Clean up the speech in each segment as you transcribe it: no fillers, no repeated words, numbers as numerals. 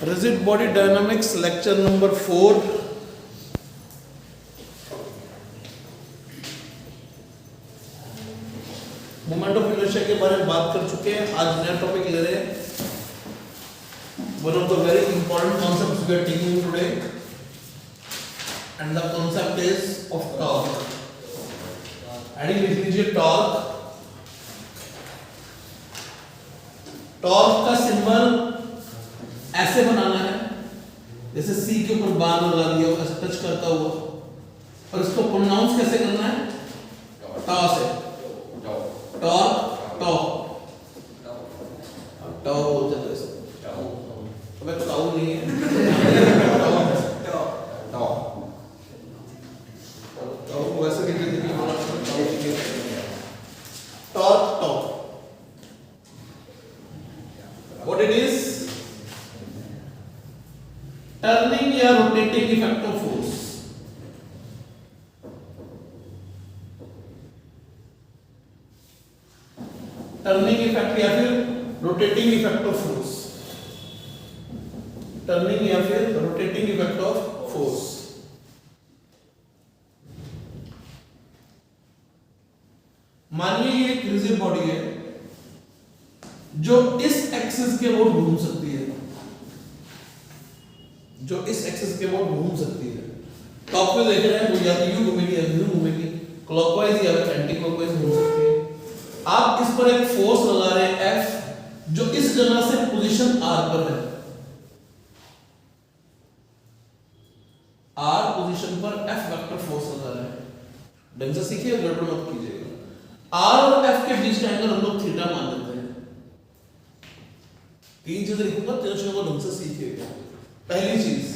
Rigid body dynamics lecture number 4. Moment of inertia के बारे में बात कर चुके हैं. आज नया टॉपिक ले रहे हैं. One of the very important concepts we are taking today, and the concept is of torque. Adding लिख लीजिए torque. टॉर्क का सिंबल ऐसे बनाना है जैसे सी के ऊपर बार लगा दिया हो, ऐसे टच करता हुआ, और इसको प्रोनाउंस कैसे करना है? टॉ से. टॉर्क टॉ टॉ बोलते हैं इसको. अबे तो टाउ नहीं है. टॉ टॉ वैसे लिख लीजिए. Torque tau. What it is? Turning या rotating effect of force. Turning effect या फिर rotating effect of force. Turning या फिर rotating effect of force. मानिए ये एक रिजिड बॉडी है जो इस एक्सिस के अबाउट घूम सकती है. जो इस एक्सिस के अबाउट घूम सकती है. टॉप पे देख रहे हैं वो या तो यूं घूमेगी या यूं घूमेगी, क्लॉकवाइज या एंटी क्लॉकवाइज घूम सकती है. आप इस पर एक फोर्स लगा रहे हैं F जो इस जगह से पोजीशन R पर है. R पोजीशन पर F वेक्टर फोर्स लगा रहे हैं. ढंग से सीखिए, गड़बड़ मत कीजिएगा. R और F के बीच का एंगल हम लोग थीटा मान लेते हैं. तीन चीजें लिखूंगा, तीनों चीजों को ढंग से सीखिएगा. पहली चीज,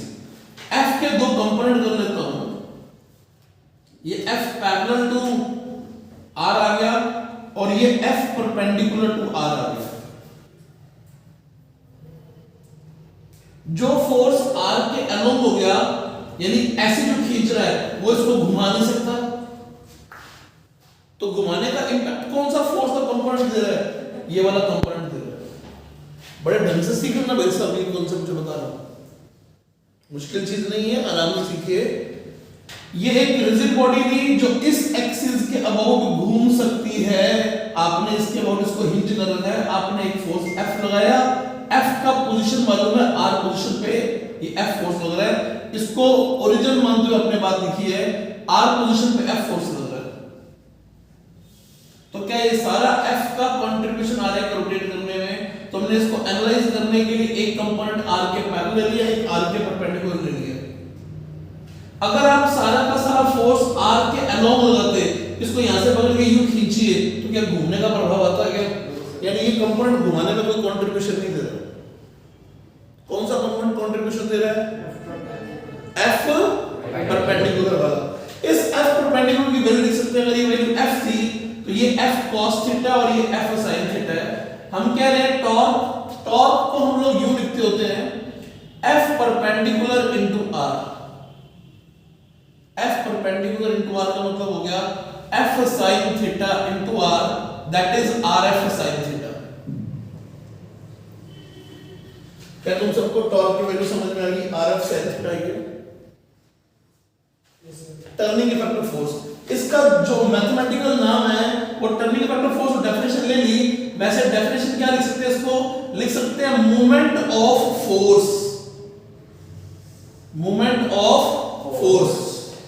F के दो कंपोनेंट कर लेता हूं. ये F पैरेलल टू R आ गया और ये F परपेंडिकुलर टू R आ गया. जो फोर्स R के अलोंग हो गया, यानी ऐसे जो खींच रहा है वो इसको घुमा नहीं सकता. तो घुमाने का इंपैक्ट कौन सा फोर्स का कंपोनेंट दे रहा है? ये वाला कंपोनेंट दे रहा है. बड़े ढंग से सीखना भाई साहब, ये कॉन्सेप्ट जो बता रहा हूं मुश्किल चीज नहीं है, आराम से सीखिए. ये एक रिजिड बॉडी थी जो इस एक्सिस के अबाउट घूम सकती है. आपने इसके अबाउट इसको हिंज कर रखा है. आपने एक फोर्स F लगाया. F का पोजीशन मालूम है, R पोजीशन पे ये F फोर्स लग रहा है. इसको ओरिजिन मानते हुए अपने बात लिखी है. R पोजीशन पे F फोर्स लग रहा है. तो क्या ये सारा F का कंट्रीब्यूशन आ रहा है रोटेट करने में? तो हमने इसको एनालाइज करने के लिए एक कंपोनेंट R के पैरेलल ले लिया, एक R के परपेंडिकुलर ले लिया. अगर आप सारा का सारा फोर्स R के अलोंग लगाते, इसको यहां से पकड़ के यूं खींचिए, तो क्या घूमने का प्रभाव आता है क्या? यानी ये कंपोनेंट घुमाने में कोई कंट्रीब्यूशन नहीं दे रहा. कौन सा कंपोनेंट कंट्रीब्यूशन दे रहा है? F परपेंडिकुलर वाला. इस F परपेंडिकुलर की वैल्यू लिख सकते हैं. अगर ये वैल्यू F थी तो ये F cos थीटा और ये F sin थीटा है. हम कह रहे हैं टॉर्क. टॉर्क को हम लोग यूं लिखते होते हैं F perpendicular into R. F perpendicular into R का मतलब हो गया F sin theta into R, that is RF sin theta. क्या तुम सबको टॉर्क की वैल्यू समझ में आ गई? RF sin थीटा ये टर्निंग इफेक्ट ऑफ फोर्स. इसका जो मैथमेटिकल नाम है वो turning effect of force. Definition ले ली. वैसे डेफिनेशन क्या लिख सकते हैं? इसको लिख सकते हैं moment of force. Moment of force.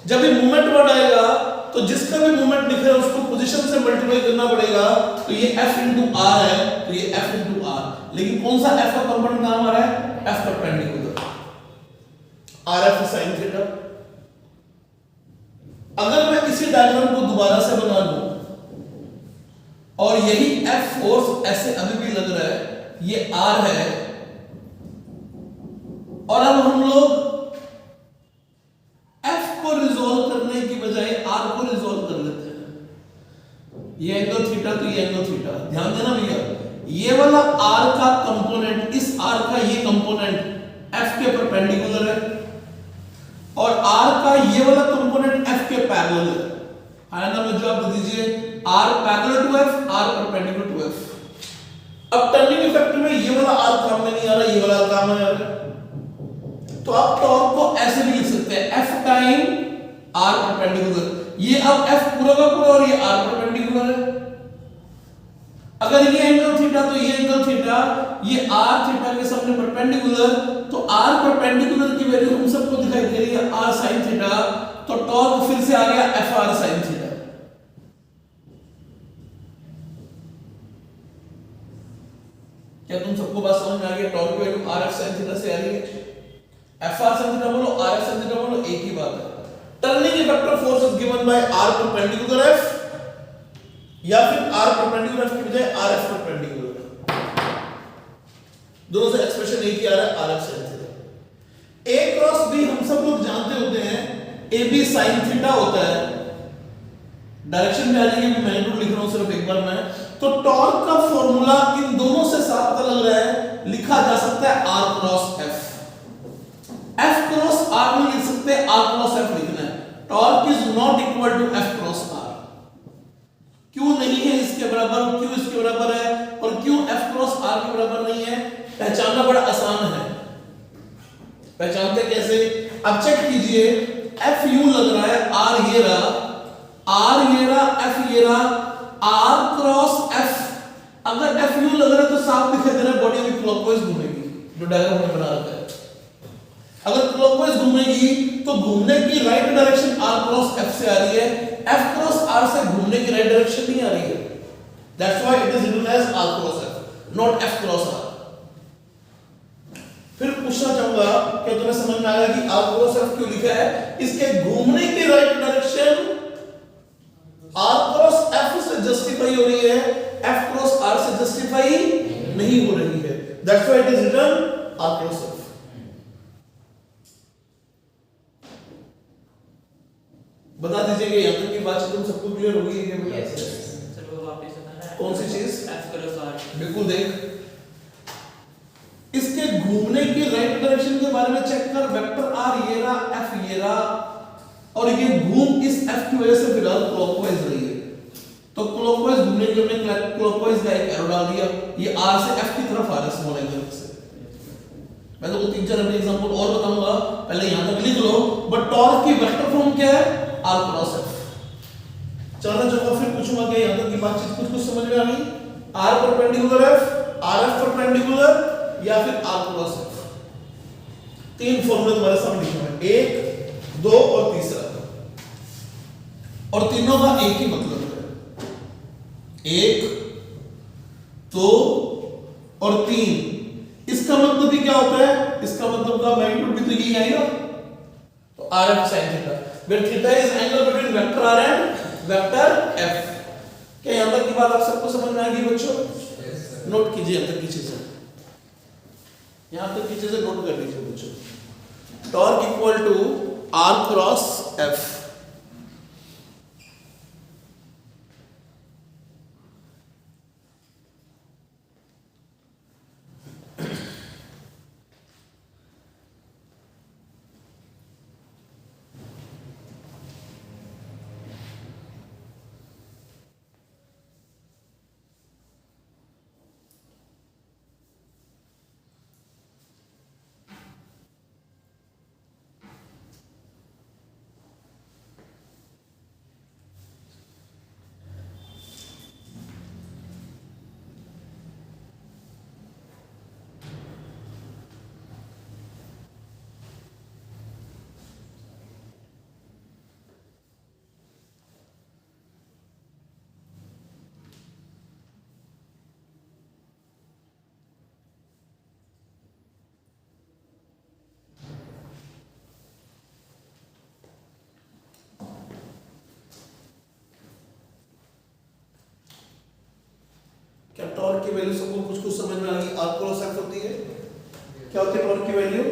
जब ये मोमेंट वर्ड आएगा तो जिसका भी मोमेंट दिख रहा है उसको पोजीशन से मल्टीप्लाई करना पड़ेगा. तो ये F into R है, तो ये F into R. लेकिन कौन सा F का कंपोनेंट नाम आ रहा है? F perpendicular. RF sin theta. अगर मैं इसी डायग्राम को दोबारा से बना लूं और यही F फोर्स ऐसे अभी भी लग रहा है, ये R है, और अब हम लोग F को रिजॉल्व करने की बजाय R को रिजॉल्व कर लेते हैं. ये एंगल थीटा तो ये एंगल थीटा. ध्यान देना भैया, ये वाला R का कंपोनेंट, इस R का ये कंपोनेंट F के परपेंडिकुलर है और R का ये वाला कंपोनेंट F के पैरेलल है. है ना? में जवाब दे दीजिए. R parallel to F, R perpendicular to F. अब टर्निंग इफेक्ट में ये वाला आर काम में नहीं आ रहा, ये वाला आर काम में आ रहा है, तो आप टॉर्क को ऐसे भी लिख सकते हैं F टाइम आर परपेंडिकुलर। ये अब F पूरा का पूरा और ये आर परपेंडिकुलर है। अगर ये एंगल थीटा तो ये एंगल थीटा, ये आर थीटा के सामने परपेंडिकुलर, तो आर परपेंडिकुलर की वैल्यू हम सबको दिखाई दे रही है आर साइन थीटा, तो टॉर्क फिर से आ गया एफ आर साइन थीटा। क्या तुम सबको बात समझ में आ गई? टॉर्क की value R F sine theta से आ रही है। एफ आर साइन थीटा बोलो, आर एफ साइन थीटा बोलो, एक ही बात है। Turning effect of force is given by R perpendicular F, या फिर आर परपेंडिकुलर एफ की बजाय आर एफ परपेंडिकुलर। दोनों से एक्सप्रेशन एक ही आ रहा है, are F sine theta. A cross B हम सब लोग जानते होते हैं, ए बी साइन थीटा होता है। डायरेक्शन में आ जाएगी, मैं मैग्नीट्यूड लिख रहा हूं सिर्फ एक बार मैं। तो टॉर्क का फॉर्मूला इन दोनों से साफ पता लग रहा है, लिखा जा सकता है R cross F. F cross R नहीं लिख सकते, आर क्रॉस एफ लिखना है। Torque is not equal to F cross R. क्यों नहीं है इसके बराबर, क्यों इसके बराबर है, और क्यों एफ क्रॉस आर के बराबर नहीं है, पहचानना बड़ा आसान है। पहचानते कैसे? अब चेक कीजिए, एफ यूं लग रहा है, आर ये रहा, आर ये रहा, एफ ये रहा, आर क्रॉस एफ। अगर एफ यूं लग रहा है तो साफ दिखाई दे रहा है बॉडी भी क्लॉकवाइज घूमेगी, जो डायग्राम में बना रखा है। अगर क्लॉकवाइज घूमेगी तो घूमने की right direction R cross F से आ रही है, एफ क्रॉस आर से घूमने की राइट डायरेक्शन नहीं आ रही है। That's why it is written as R cross F, not F cross R. फिर पूछना चाहूंगा, क्या तुम्हें समझ में आया कि आर क्रॉस एफ क्यों लिखा है? इसके घूमने की right direction R cross F से जस्टिफाई हो रही है, एफ क्रॉस आर से जस्टिफाई नहीं हो रही है। That's why it is written R cross F. बता दीजिए कि यहां तक की बात तुम सबको क्लियर हो गई है बेटा? यस सर, वो वापस बताना है। कौन सी चीज? F cross R. बिल्कुल देख, इसके घूमने की राइट डायरेक्शन के बारे में चेक कर। वेक्टर आर ये रहा, एफ ये रहा, और ये घूम इस एफ की वजह से फिलहाल क्लॉकवाइज रही है, तो क्लॉकवाइज घूमने के लिए हमने क्लॉकवाइज का एक एरो डाल दिया। ये आर से एफ की तरफ आ रहा है स्मॉल एंगल से। मैं तो 3-4 अपने एग्जांपल और बताऊंगा, पहले यहां तक लिख लो। बट टॉर्क की वेक्टर फॉर्म क्या है? R cross F. चलना चाहूंगा, फिर पूछूंगा कि यहां तक की बातचीत कुछ समझ में आ गई? R perpendicular F, R F perpendicular, या फिर आर क्रॉस एफ। तीन फॉर्मूले तुम्हारे सामने लिखे हैं, 1, 2 और तीसरा, और तीनों का एक ही मतलब है, 1, 2 और 3। इसका मतलब भी क्या होता है? इसका मतलब का मैग्नीट्यूड भी तो यही आएगा, तो R F sine theta, where theta is angle between vector R and vector F. क्या यहां तक की बात आप सबको समझ में आ गई बच्चों? नोट कीजिए यहां तक की चीजें, यहां तक की चीजें नोट कर लीजिए बच्चों। Torque equal to R cross F. क्या टॉर्क की वैल्यू सबको कुछ कुछ समझ में आ गई? आर क्रॉस एफ होती है, क्या होती है टॉर्क की वैल्यू?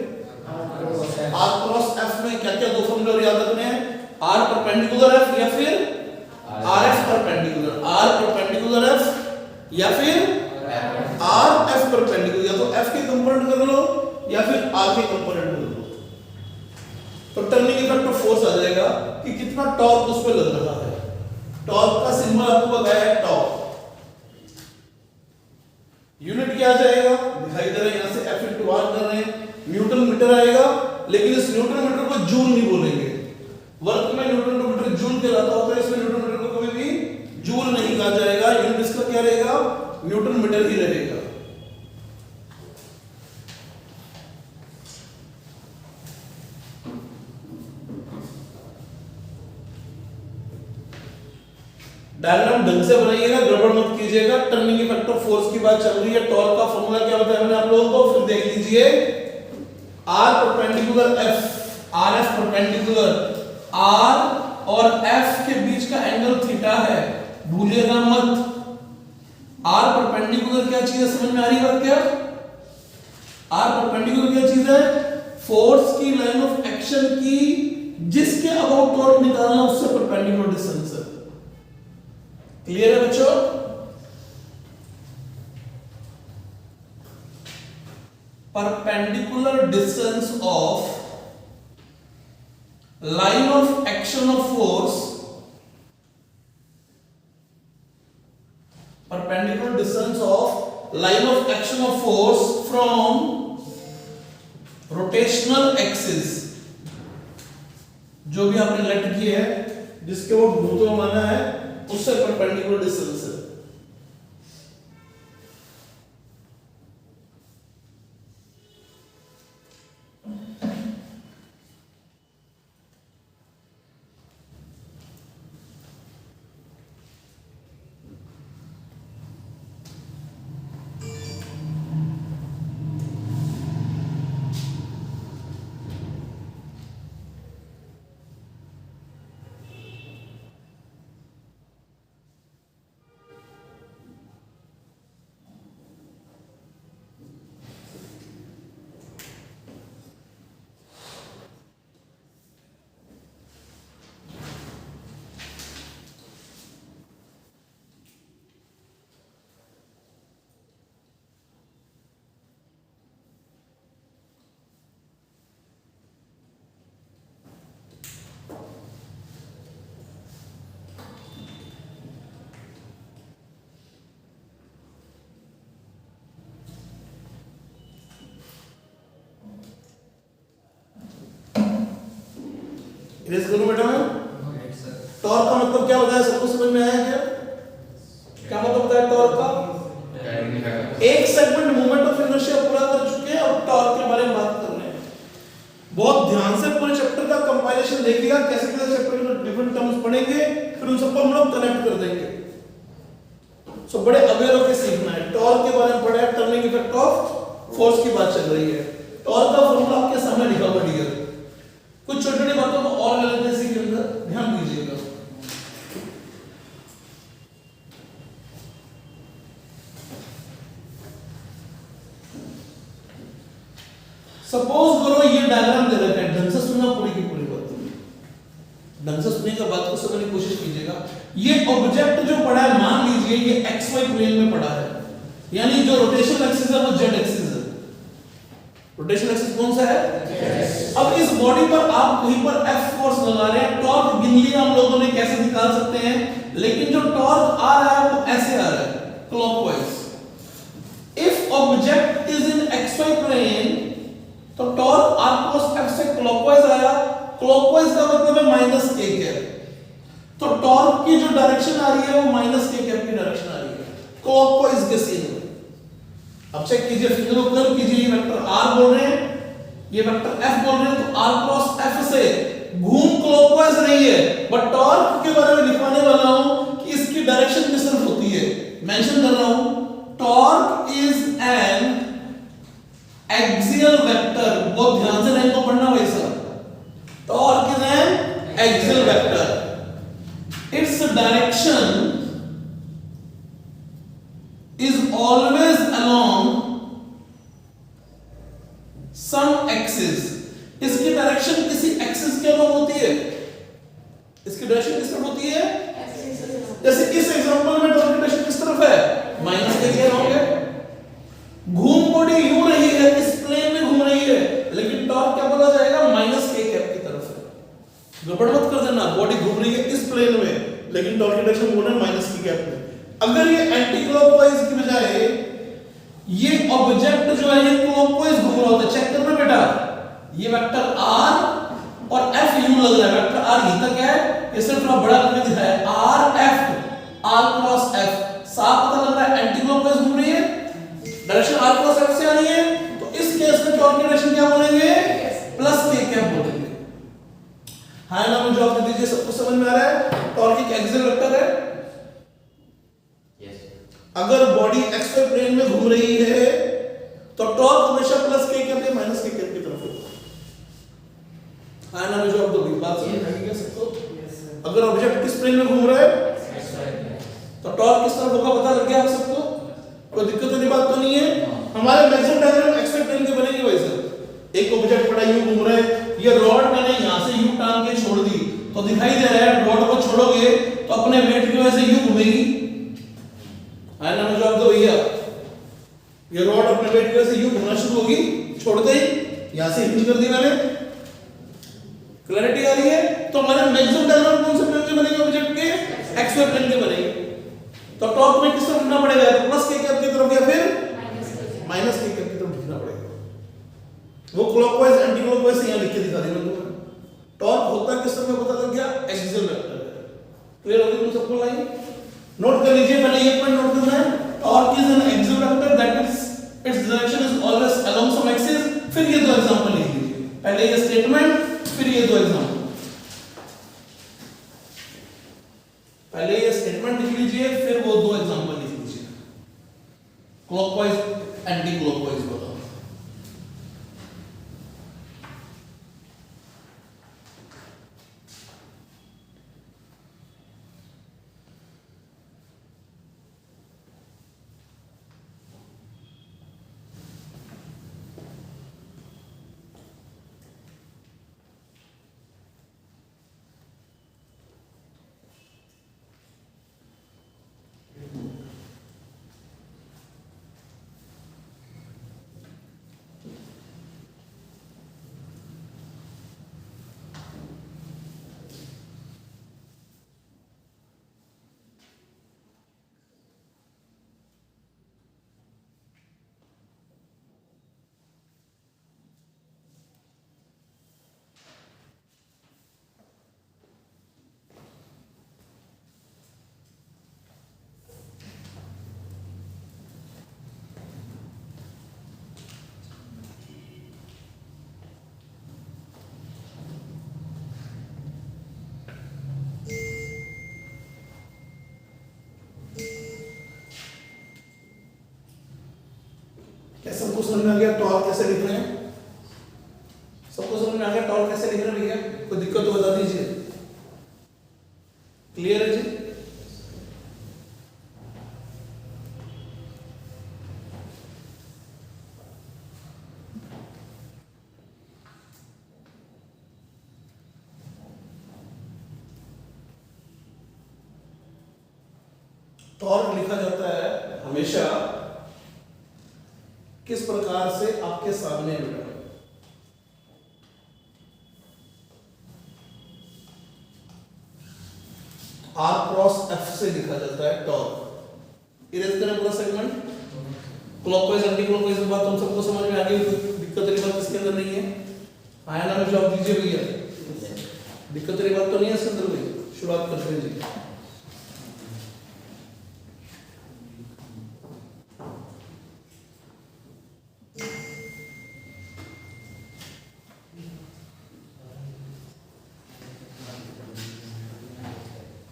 आर क्रॉस एफ में क्या क्या दो फॉर्मूले याद रखने हैं? आर परपेंडिकुलर एफ या फिर R F perpendicular, R perpendicular F या फिर आर एफ परपेंडिकुलर, या तो एफ के कंपोनेंट कर लो या फिर आर के कंपोनेंट कर लो, तो टर्निंग इफेक्ट ऑफ फोर्स आ जाएगा कि कितना टॉर्क उस पर लग रहा है। टॉर्क का सिंबल आपको बताया है टॉर्क। You क्या आ जाएगा, दिखाई दे रहा है यहाँ से F इंटू आर कर रहे हैं, न्यूटन मीटर आएगा, लेकिन इस न्यूटन मीटर को जूल नहीं बोलेंगे। वर्क में न्यूटन मीटर जूल कहलाता होता है, इसमें न्यूटन मीटर को कभी भी जूल नहीं कहा जाएगा, यूनिट इसका क्या रहेगा, न्यूटन मीटर ही रहेगा। डायग्राम ढंग से बनाइएगा, गड़बड़ मत कीजिएगा। टर्निंग इफेक्ट ऑफ फोर्स की बात चल रही है, टॉर्क का फॉर्मूला क्या बताया मैंने आप लोगों को, फिर देख लीजिए। R perpendicular F, RF perpendicular R और F के बीच का एंगल थीटा है, भूलिएगा मत। R परपेंडिकुलर क्या चीज है, समझ में आ रही बात क्या? R परपेंडिकुलर क्या चीज है, फोर्स की लाइन ऑफ एक्शन की जिसके अबाउट टॉर्क निकालना उससे परपेंडिकुलर डिस्टेंस है। क्लियर है बच्चों? Perpendicular distance of line of action of force, perpendicular distance of line of action of force from rotational axis, जो भी आपने लेट की है जिसके वो भूतों में माना है उससे परपेंडिकुलर डिस्टेंस है। इरेज करो बेटा मैं। टॉर्क का मतलब क्या होता है, सबको समझ में आया क्या? क्या मतलब होता है टॉर्क का? एक सेगमेंट मूवमेंट ऑफ इनर्शिया पूरा कर चुके हैं और टॉर्क के बारे में बात कर रहे हैं। बहुत ध्यान से पूरे चैप्टर का कंपाइलेशन देखिएगा, कैसे कैसे चैप्टर के डिफरेंट टर्म्स पढ़ेंगे, फिर उन सबको हम लोग कनेक्ट कर देंगे। सो बड़े अवेयर होकर सीखना है। टॉर्क के बारे में पढ़ा है, टर्निंग इफेक्ट ऑफ फोर्स की बात चल रही है। टॉर्क का फॉर्मूला आपके सामने लिखा हुआ है। कुछ छोटी छोटी बातों को और ले लेते हैं इसी के अंदर, ध्यान दीजिएगा। सपोज करो ये डायग्राम दे रखा है, ढंग से सुनना पूरी की पूरी बात, ढंग से सुनिएगा, बात को समझने की कोशिश कीजिएगा। ये ऑब्जेक्ट जो पड़ा है, मान लीजिए ये XY प्लेन में पड़ा है, यानी जो रोटेशनल एक्सिस है वो Z एक्सिस है। रोटेशनल एक्सिस कौन सा है? अब इस बॉडी पर आप कहीं पर F फोर्स लगा रहे हैं, टॉर्क गिन लिया हम लोगों ने, कैसे निकाल सकते हैं, लेकिन जो टॉर्क आ रहा है वो ऐसे आ रहा है, clockwise. If object is in XY plane तो टॉर्क R cos F से क्लॉकवाइज आया, क्लॉकवाइज का मतलब है माइनस k कैप, तो टॉर्क की जो डायरेक्शन आ रही है वो माइनस k कैप की डायरेक्शन आ रही है क्लॉकवाइज के सीन में। अब चेक कीजिए, फिगर को कर्व कीजिए, ये वेक्टर R बोल रहे हैं, ये वेक्टर F बोल रहे हैं, तो R क्रॉस F से घूम क्लॉकवाइज रही है, बट टॉर्क के बारे में लिखवाने वाला हूं कि इसकी डायरेक्शन किस तरफ होती है, मेंशन कर रहा हूं, torque is an axial vector. बहुत ध्यान से लाइन को पढ़ना भाई साहब। Torque is an axial vector, its direction is always along some axis। इसकी डायरेक्शन किसी एक्सिस के अलॉन्ग होती है, इसकी डायरेक्शन किस तरफ होती है, जैसे इस एग्जांपल में टॉर्क की डायरेक्शन किस तरफ है, माइनस के अलॉन्ग है। घूम बॉडी यूं रही है, इस प्लेन में घूम रही है, लेकिन टॉर्क क्या बोला जाएगा, माइनस के कैप की तरफ है। गड़बड़ मत कर देना, बॉडी घूम रही है इस प्लेन में, लेकिन टॉर्क की डायरेक्शन बोल रहे हैं माइनस की कैप में। अगर ये एंटी क्लॉकवाइज की बजाय ये जो है ये क्लॉकवाइज घूम रहा होता है, चेक करना बेटा, ये वेक्टर r और f u लग रहा है, वेक्टर r यहीं तक है, इससे थोड़ा बड़ा करके दिखाया है, r f r cross f, साफ पता लग रहा है एंटी क्लॉकवाइज घूम रही है, डायरेक्शन r क्रॉस f से आ रही है, तो इस केस में टॉर्क की डायरेक्शन क्या बोलेंगे, प्लस k कैप बोलेंगे। हाँ ना, मुझे जवाब दे दीजिए, सबको समझ में आ रहा है? टॉर्क एक एक्सियल वेक्टर है, अगर बॉडी एक्सवाई प्लेन में घूम रही है तो टॉर्क हमेशा प्लस के कैप या माइनस के कैप की तरफ होगा। हाँ ना, मुझे जवाब दो, बात समझ में आ गई क्या सबको? अगर ऑब्जेक्ट किस प्लेन में घूम रहा है तो टॉर्क किस तरफ होगा, पता लग गया आप सबको? कोई दिक्कत वाली बात तो नहीं है? हमारे मैक्सिमम डायग्राम एक्सवाई प्लेन के बनेंगे वैसे। एक ऑब्जेक्ट पड़ा यूं घूम रहा है, ये रॉड मैंने यहां से यूं टांग के छोड़ दी तो दिखाई दे रहा है, रॉड को छोड़ोगे तो अपने वेट की वजह से यूं घूमेगी। हाँ ना, मुझे जवाब दो भैया, ये रॉड अपने वेट की वजह से यूं घूमना शुरू होगी, छोड़ते ही यहां से हिंज कर दी मैंने। क्लैरिटी आ रही है? तो हमारे मैक्सिमम डायग्राम कौन से प्लेन के बनेंगे, ऑब्जेक्ट के एक्सवाई प्लेन के बनेंगे। तो टॉप में किस तरफ घूमना पड़ेगा, प्लस के कैप की तरफ या फिर माइनस के कैप की तरफ घूमना पड़ेगा। वो क्लॉकवाइज एंटी क्लॉकवाइज से यहां लिख के दिखा दी मैंने तुम्हें। टॉर्क होता किस तरफ में पता लग गया, एक्सियल वेक्टर। क्लियर हो गई तुम सबको लाइन? नोट कर लीजिए, पहले ये पॉइंट नोट करना है, torque is an axial vector that is its direction is always along some axis. फिर ये दो एग्जांपल लिख लीजिए, पहले ये स्टेटमेंट, फिर ये दो एग्जांपल। पहले ये स्टेटमेंट लिख लीजिए, फिर वो दो एग्जांपल लिख लीजिए, क्लॉकवाइज एंटी क्लॉकवाइज बताओ। सबको समझ में आ गया टॉर्क कैसे लिख रहे हैं? सबको समझ में आ गया टॉर्क कैसे लिख रहे हैं भैया? कोई दिक्कत तो बता दीजिए। क्लियर है जी? टॉर्क लिखा जाता है हमेशा किस प्रकार से, आपके सामने बेटा आर क्रॉस एफ से लिखा जाता है टॉर्क। इरेज करें पूरा सेगमेंट। क्लॉकवाइज एंटी क्लॉकवाइज की बात तुम सबको समझ में आ गई, दिक्कत वाली बात इसके अंदर नहीं है। आया ना, में जवाब दीजिए भैया, दिक्कत वाली बात तो नहीं है इसके अंदर भैया। शुरुआत करते हैं जी।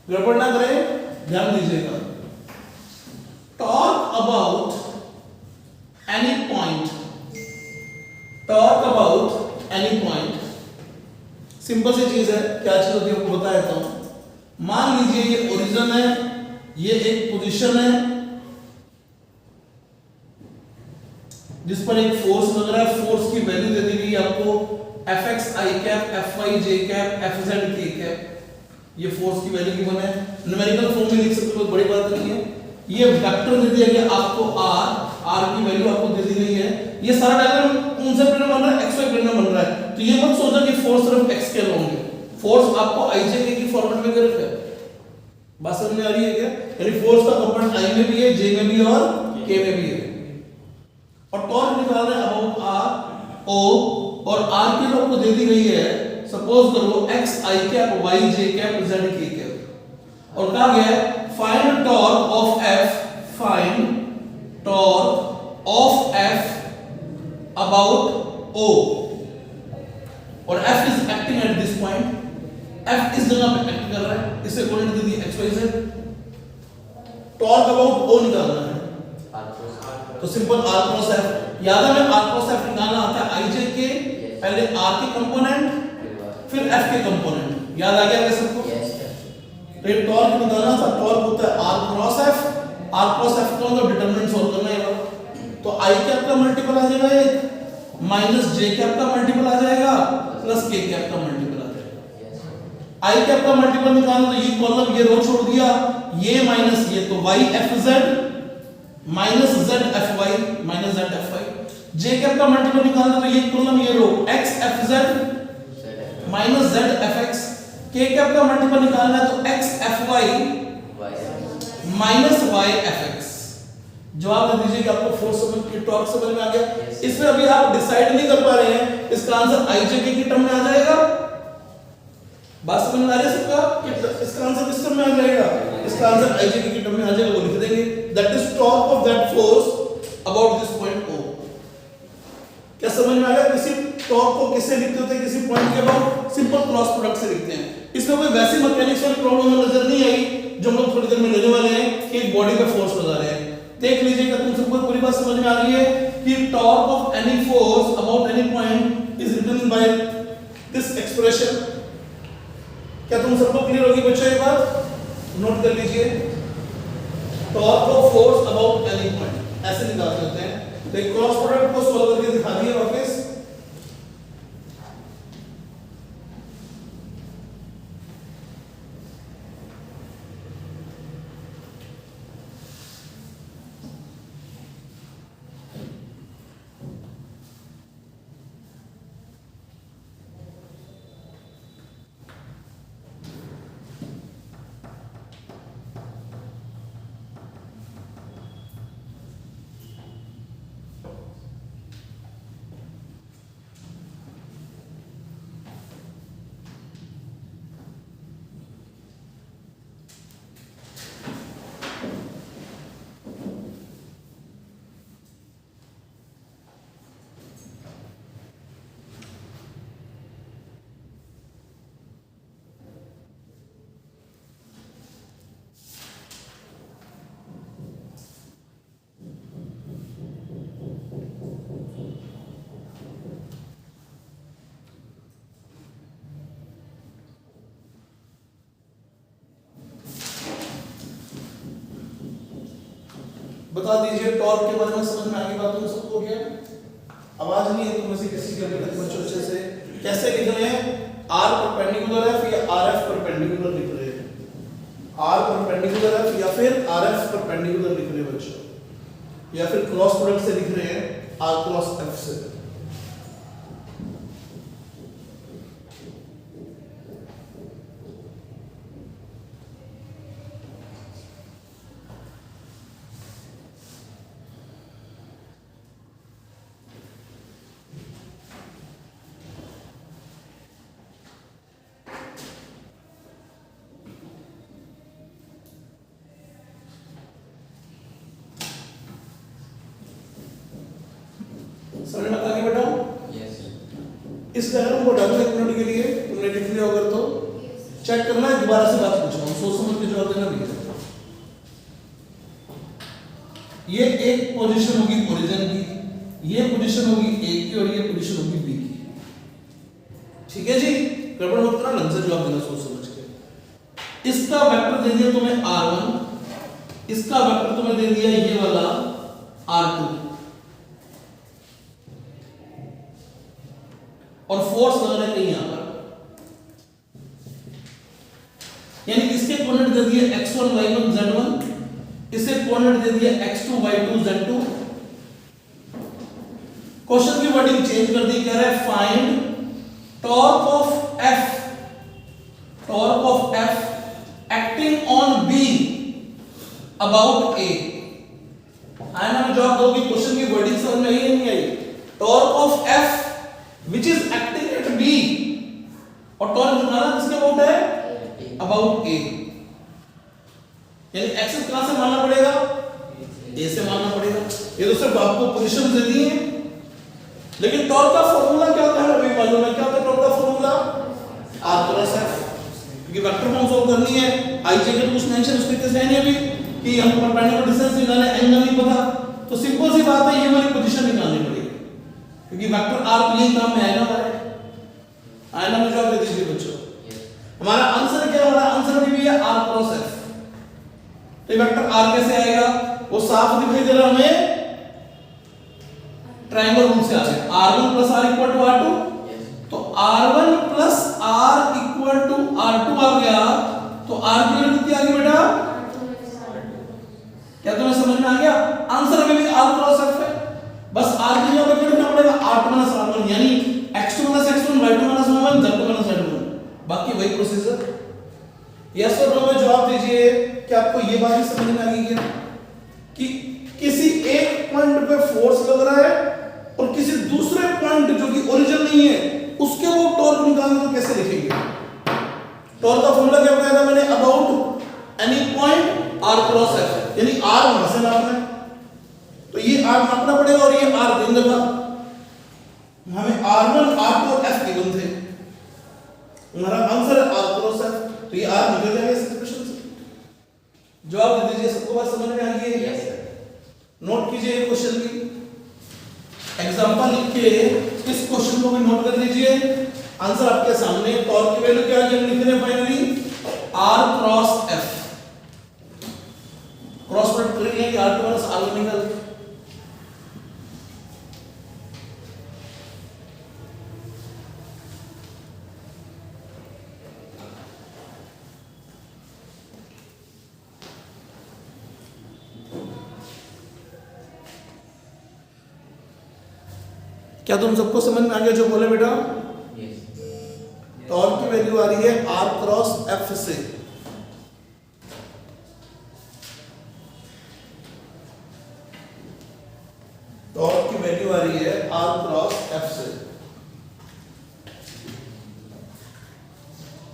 गड़बड़ ना करें, ध्यान दीजिएगा। Torque about any point, torque about any point simple सी चीज है। क्या चीज होती है आपको बता देता हूं। मान लीजिए ये ओरिजिन है, ये एक पोजीशन है जिस पर एक फोर्स लग रहा है। फोर्स की वैल्यू दे दी गई आपको fx i cap, fy j cap, fz k cap. ये फोर्स की वैल्यू गिवन है, न्यूमेरिकल फॉर्म में लिख सकते हो, बड़ी बात नहीं है। ये वेक्टर दे दिया गया आपको r की वैल्यू आपको दे दी गई है। ये सारा डायग्राम कौन सा प्लेन में बन रहा है, xy प्लेन में बन रहा है। तो ये मत सोचना कि फोर्स सिर्फ x के अलोंग है, फोर्स आपको i j k की फॉर्मेट में गिरफ्त है। बात समझ में आ रही है क्या? यानी फोर्स का कंपोनेंट i में भी है, j में भी है और k में भी है। और टॉर्क निकाल रहे हैं अबाउट आर ओ, और आर की लोग को दे दी गई है, सपोज करो x i cap y j cap z k cap, और कहा गया है find torque of F, find torque of F about O, और F is acting at this point, F इस जगह पे एक्ट कर रहा है, इसे कोऑर्डिनेट दे दी x y z, torque about O निकालना है तो सिंपल आर क्रॉस एफ, याद है हमें आर क्रॉस एफ निकालना आता है आई जे के, पहले आर के कंपोनेंट फिर एफ के कंपोनेंट, याद आ गया क्या सबको? तो ये टॉर्क निकालना था, टॉर्क होता है R cross F, R cross F का मतलब डिटरमिनेंट सॉल्व करना है, तो आई कैप का मल्टीपल आ जाएगा एक माइनस जे कैप का मल्टीपल आ जाएगा प्लस के कैप का मल्टीपल आ जाएगा। आई कैप का मल्टीपल निकालना तो ये कॉलम ये रो छोड़ दिया, ये माइनस ये, तो y f z minus z f y minus z f y, j cap का मल्टीपल निकालना तो ये कॉलम ये रो x f z minus z f x, k cap का मल्टीपल निकालना है तो x f y minus y f x। जवाब दे दीजिए कि आपको फोर्स समझ के टॉर्क समझ में आ गया। इसमें अभी आप डिसाइड नहीं कर पा रहे हैं, इसका आंसर i j k की टर्म में आ जाएगा, बात समझ में आ रही है सबका कि इसका आंसर किस टर्म में आ जाएगा? इसका आंसर i j k की टर्म में आ जाएगा, वो लिख देंगे that is torque of that force about this point O। क्या समझ में आ गया? किसी टॉर्क को किससे लिखते होते हैं, किसी पॉइंट के अबाउट सिंपल क्रॉस प्रोडक्ट से लिखते हैं। इसमें कोई वैसी मैकेनिक्स वाली प्रॉब्लम नजर नहीं आई जो हम लोग थोड़ी देर में लेने वाले हैं कि एक बॉडी पे फोर्स लगा रहे हैं। देख लीजिएगा, तुम सबको पूरी बात समझ में आ रही है कि torque of any force about any point is written by this expression. क्या तुम सबको क्लियर होगी बच्चों? ये बात नोट कर लीजिए, torque of force about any point ऐसे निकालते होते हैं। तो एक क्रॉस प्रोडक्ट को सॉल्व करके दिखा दिए वापस। बता दीजिए टॉर्क के बारे में समझ में आ गई बात तुम सबको? क्या आवाज नहीं है तुम में से किसी के? अभी तक बच्चों अच्छे से कैसे लिख रहे हैं? आर परपेंडिकुलर एफ या आर एफ परपेंडिकुलर लिख रहे हैं? आर परपेंडिकुलर एफ या फिर आर एफ परपेंडिकुलर लिख रहे हैं बच्चों, या फिर क्रॉस प्रोडक्ट से लिख रहे हैं आर क्रॉस एफ से? समझ में आ गई बेटा? यस। इस डायग्राम को डालो 1 मिनट के लिए, तुमने लिख लिया होगा तो चेक करना है, दोबारा से बात पूछ रहा हूं, सोच समझ के जवाब देना भैया। ये एक पोजीशन होगी ओरिजिन की, ये पोजीशन होगी ए की, और ये पोजीशन होगी बी की। ठीक है जी, गड़बड़ मत करना, ढंग से जवाब देना सोच समझ के। इसका वेक्टर दे दिया तुम्हें r1, इसका वेक्टर तुम्हें दे दिया ये वाला r2, और फोर्स लगाना कहीं यहां पर, यानी इसके कोऑर्डिनेट दे दिए x1 y1 z1, इसे कोऑर्डिनेट दे दिया x2 y2 z2। क्वेश्चन की वर्डिंग चेंज कर दी, कह रहा है find torque of F, torque of F acting on B about A। आया ना जवाब दो कि क्वेश्चन की वर्डिंग समझ में आई है torque of F which is acting eight B, और टॉर्क निकालना किसके अबाउट है, अबाउट A, यानी एक्सेस कहां से मानना पड़ेगा, A से मानना पड़ेगा। ये तो सिर्फ आपको पोजीशन दे दी है, लेकिन टॉर्क का फॉर्मूला क्या होता है अभी मालूम है, क्या होता है टॉर्क का फॉर्मूला, R क्रॉस F, क्योंकि वेक्टर फॉर्म सॉल्व करनी है, I J के कुछ मेंशन उस तरीके से है नहीं अभी कि हमको परपेंडिकुलर डिस्टेंस निकालना है, एंगल नहीं पता, तो सिंपल सी बात है ये वाली पोजीशन निकालनी पड़ेगी, क्योंकि वेक्टर R तो यही काम में आएगा हमारे। आएगा मुझे जवाब दे दीजिए बच्चों, हमारा आंसर क्या, हमारा आंसर भी है R क्रॉस F। तो ये वेक्टर R कैसे आएगा, वो साफ दिखाई दे रहा हमें, ट्रायंगल रूल से आ गया, R1 + R = R2, तो R1 + R = R2 आ गया, तो R की वैल्यू कितनी आ गई बेटा, क्या तुम्हें समझ में आ गया, आंसर अभी भी R क्रॉस F है, बस R की जगह पे लिखना पड़ेगा R2 - R1, यानी x2 - x1 y2 - y1 z2 - z1, बाकी वही प्रोसीजर। यस और नो में जवाब दीजिए कि आपको ये बात भी समझ में आ गई क्या कि किसी एक पॉइंट पे फोर्स लग रहा है और किसी दूसरे पॉइंट जो कि ओरिजिन नहीं है उसके वो टॉर्क निकालने को कैसे लिखेंगे। टॉर्क का फॉर्मूला क्या बताया था मैंने, about any point R cross F, यानी R वहां से नापना है, तो ये R नापना पड़ेगा और ये R गिवन था, हमें R1 R2 और F गिवन थे, हमारा आंसर है R क्रॉस F, तो ये R निकल जाएगा इस एक्सप्रेशन से। जवाब दे दीजिए, सबको बात समझ में आ गई है, यस सर। नोट कीजिए क्वेश्चन की एग्जांपल लिख के इस क्वेश्चन को भी नोट कर लीजिए, आंसर आपके सामने। टॉर्क की वैल्यू क्या है हम लिख रहे हैं finally R cross F, cross product कर लेंगे R2 - R1 निकल, क्या तुम सबको समझ में आ गया जो बोले बेटा, टॉर्क की वैल्यू आ रही है R क्रॉस F से, टॉर्क की वैल्यू आ रही है R क्रॉस F से,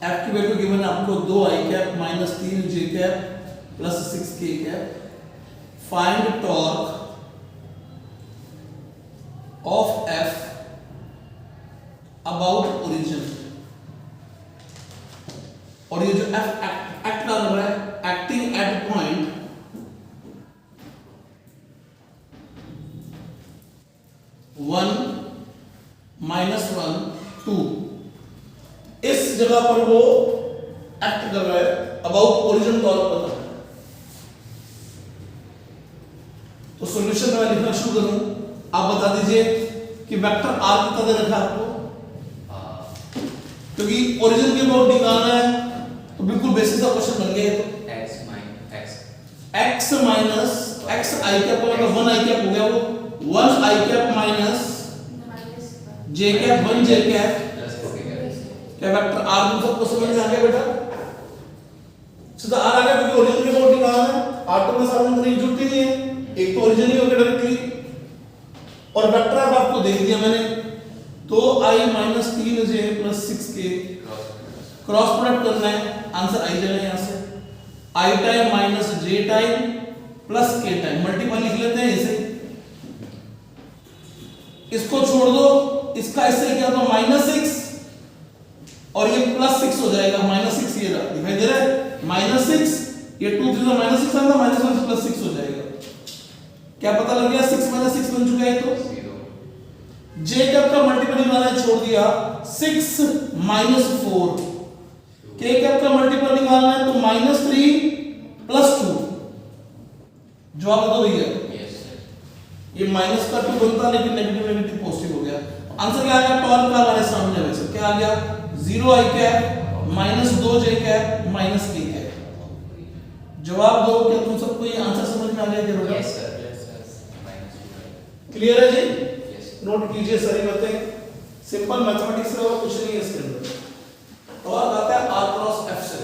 F की वैल्यू गिवन है आपको 2i cap - 3j cap + 6k cap, find torque of F about origin, और ये जो F एक्ट कर रहा है, एक्टिंग एट पॉइंट 1 - 1 2, इस जगह पर वो एक्ट कर रहा है, अबाउट ओरिजिन टॉर्क पता है। तो सॉल्यूशन मैं लिखना शुरू करूं, आप बता दीजिए कि वेक्टर R कितना दे रखा है आपको, क्योंकि ओरिजिन के अबाउट निकालना है, तो बिल्कुल बेसिक सा क्वेश्चन बन गया। तो x minus x i cap का मतलब 1 i कैप हो गया, वो 1 i cap minus j cap 1 j cap, क्या वेक्टर R तुम सबको समझ में आ गया बेटा, सीधा R आ गया, क्योंकि ओरिजिन के अबाउट निकालना है, R2 + R1 करने की जरूरत ही नहीं है, एक तो ओरिजिन ही हो गया डायरेक्टली, और वेक्टर अब आपको दे दिया मैंने 2i - 3j + 6k, cross product करना है, आंसर i जाएगा यहां से, i time - j time + k time, multiple लिख लेते हैं इसे, इसको छोड़ दो, इसका इससे क्या होगा -6 और ये +6 हो जाएगा, -6 ये रहा दिखाई दे रहा है, -6 ये 2 3 -6 आएगा, -1 + 6 हो जाएगा, क्या पता लग गया 6 - 6 बन चुका है, तो j कैप का मल्टीपल निकालना है, छोड़ दिया 6 - 4, k कैप का मल्टीपल निकालना है, तो -3 + 2, जवाब बताओ भैया, ये माइनस का 2 बनता, लेकिन नेगेटिव पॉजिटिव हो गया, आंसर क्या आ गया, टॉर्क का हमारे सामने वैसे क्या आ गया, 0i cap - 2j cap - k cap. जवाब दो, क्या तुम सबको ये आंसर समझ में आ गया क्या? यस सर, क्लियर है जी? नोट कीजिए सारी बातें, सिंपल मैथमेटिक्स है और कुछ नहीं है इसके अंदर। और आता है R क्रॉस F से,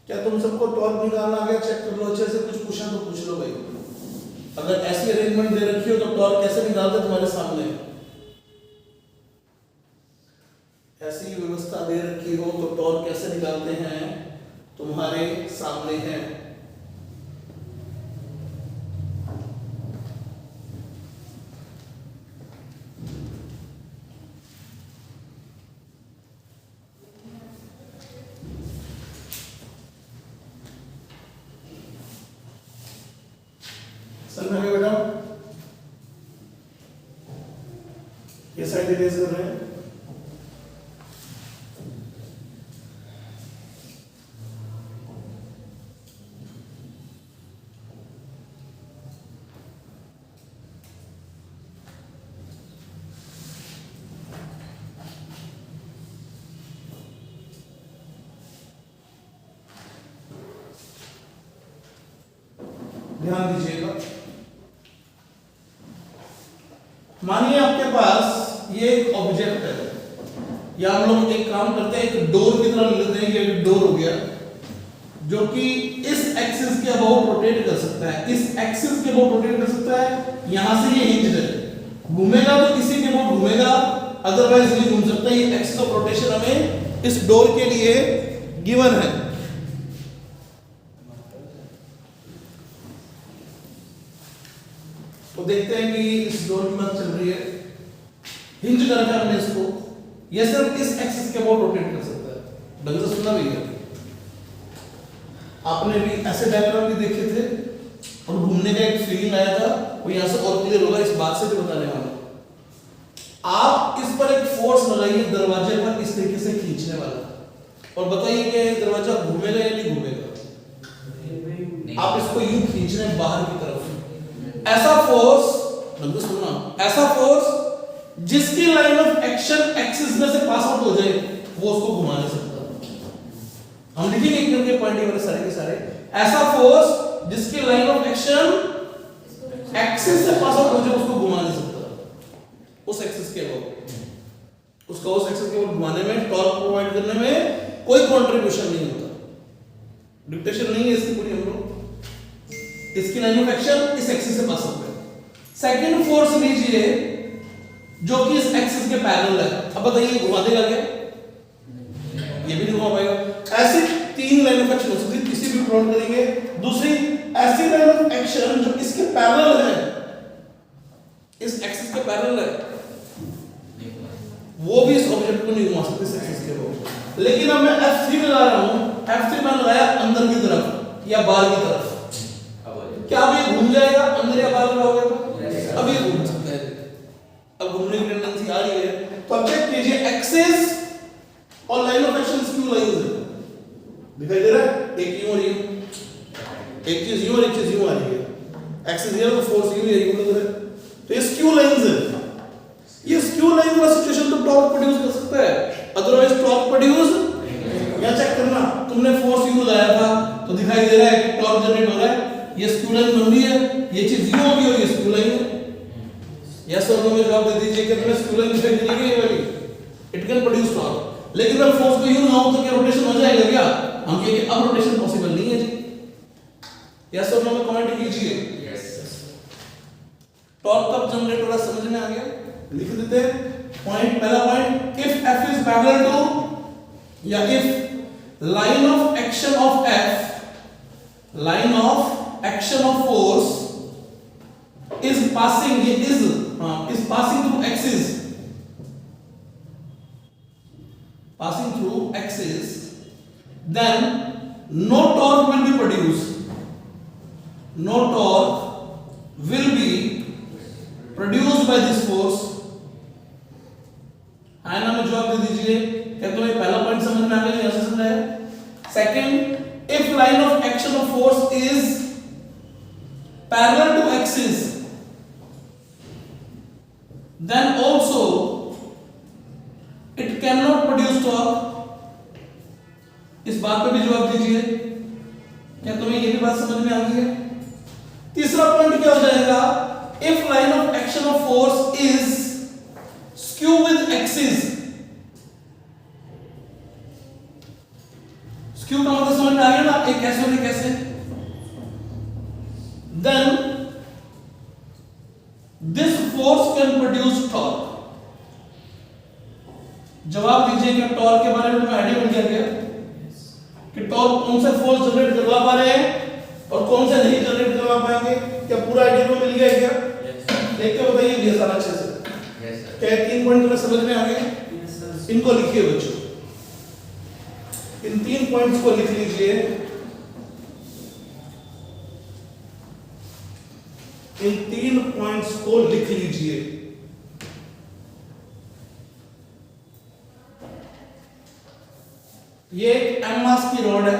क्या तुम सबको टॉर्क निकालना आ गया? चेक कर लो अच्छे से, कुछ पूछा तो पूछ लो भाई। अगर ऐसी अरेंजमेंट दे रखी हो तो टॉर्क कैसे निकालते तुम्हारे सामने? ऐसी व्यवस्था दे रखी हो तो टॉर्क कैसे निकालते हैं तुम्हारे सामने है। समझ में बेटा? ये साइड इरेज कर रहे हैं। ध्यान दीजिएगा, मानिए आपके पास ये एक ऑब्जेक्ट है, या हम लोग एक काम करते हैं, एक डोर की तरह लेते हैं। ये एक डोर हो गया जो कि इस एक्सिस के अबाउट रोटेट कर सकता है, इस एक्सिस के अबाउट रोटेट कर सकता है। यहां से ये हिंज है, घूमेगा तो इसी के अबाउट घूमेगा, अदरवाइज नहीं घूम सकता। ये एक्सिस ऑफ रोटेशन हमें इस डोर के लिए गिवन है। तो देखते हैं कि इस डोर की बात चल रही है, हिंज कर रखा है हमने इसको, ये सिर्फ इस एक्सिस के अबाउट रोटेट कर सकता है। ढंग से सुनना भैया, आपने भी ऐसे डायग्राम भी देखे थे और घूमने का एक फीलिंग आया था, वो यहां से और क्लियर होगा। इस बात से भी बताने वाला, आप इस पर एक फोर्स लगाइए दरवाजे पर, इस तरीके से खींचने वाला, और बताइए कि दरवाजा घूमेगा या नहीं घूमेगा। आप इसको यूं खींच रहे हैं बाहर की तरफ, ऐसा फोर्स, मतलब सुनना, ऐसा फोर्स जिसकी लाइन ऑफ एक्शन एक्सिस में से पास आउट हो जाए, वो उसको घुमा नहीं सकता। हम लिखेंगे एक करके पॉइंट वाले सारे के सारे। ऐसा फोर्स जिसकी लाइन ऑफ एक्शन एक्सिस से पास आउट हो जाए, उसको घुमा नहीं सकता। उस एक्सिस के अबाउट, उसका उस एक्सिस के अबाउट घुमाने में, टॉर्क प्रोवाइड करने में कोई कंट्रीब्यूशन नहीं होता, डिक्टेशन नहीं है इसकी पूरी। हम लोग इसकी लाइन ऑफ एक्शन इस एक्सिस से पास आउट है। सेकंड फोर्स लीजिए जो कि इस एक्सिस के पैरेलल है। अब बताइए घुमा देगा क्या? ये भी नहीं घुमा पाएगा। ऐसी तीन लाइन ऑफ एक्शन हो सकती है, किसी भी प्लॉट करेंगे। दूसरी ऐसी लाइन ऑफ एक्शन जो इसके पैरेलल है, इस एक्सिस के पैरेलल है, वो भी इस ऑब्जेक्ट को नहीं घुमा सकते इस एक्सिस के अबाउट। लेकिन अब मैं F3 लगा रहा हूं, F3 मैंने लगाया अंदर की तरफ या बाहर की तरफ, क्या अब ये घूम जाएगा अंदर या बाहर लगाओगे तो? अब ये घूम सकता है, अब घूमने की टेंडेंसी आ रही है। तो अब चेक कीजिए, एक्सिस और line of action skew lines है, दिखाई दे रहा है? एक यूं और यूं, एक चीज यूं और एक चीज यूं आ रही है। एक्सिस ये तो फोर्स यूं है, यूं उधर है, तो ये स्क्यू लाइंस है। ये स्क्यू लाइन वाला सिचुएशन तो टॉर्क प्रोड्यूस कर सकता है, अदरवाइज टॉर्क प्रोड्यूस। या चेक करना, तुमने फोर्स यूं लगाया था तो दिखाई दे रहा है कि टॉर्क जनरेट हो रहा है, ये स्क्यू लाइन बन रही है, ये चीज यूं होगी और ये स्क्यू लाइन है। यस और नो में जवाब दे दीजिए कि तुम्हें स्क्यू लाइन दिखाई दे रही है ये वाली, इट कैन प्रोड्यूस टॉर्क। लेकिन मैं फोर्स को यूं लगाऊं तो क्या रोटेशन हो जाएगा क्या? हम कहेंगे अब रोटेशन पॉसिबल नहीं है जी। यस और नो में कमेंट कीजिए। टॉर्क कब जनरेट हो रहा है समझ में आ गया? लिख देते हैं पॉइंट, पहला point, if F is parallel to, या if line of action of F, line of action of force is passing, ये is passing through axis, passing through axis, then no torque will be produced, no torque will be produced by this force। हाँ ना, में जवाब दे दीजिए, क्या तुम्हें पहला पॉइंट समझ में आ गया? ऐसे समझ आया? Second, if line of action of force is parallel to axis, then also it cannot produce torque। इस बात पे भी जवाब दीजिए, क्या तुम्हें ये भी बात समझ में आ गई है? तीसरा पॉइंट क्या हो जाएगा? If line of action of force is skew with axis, skew का मतलब समझ में आ गया ना? एक ऐसे और एक ऐसे, then this force can produce torque. जवाब दीजिए कि टॉर्क के बारे में तुम्हें आइडिया मिल गया क्या कि टॉर्क कौन से फोर्स जनरेट करवा पा रहे हैं और कौन से नहीं जनरेट करवा पाएंगे? क्या पूरा आइडिया मिल गया क्या? देख के बताइए ये सारा अच्छे से। क्या 3 पॉइंट तुम्हें समझ में आ गए? इनको लिखिए बच्चों, इन 3 पॉइंट्स को लिख लीजिए। इन 3 पॉइंट्स को लिख लीजिए। ये एक एम मास की रॉड है,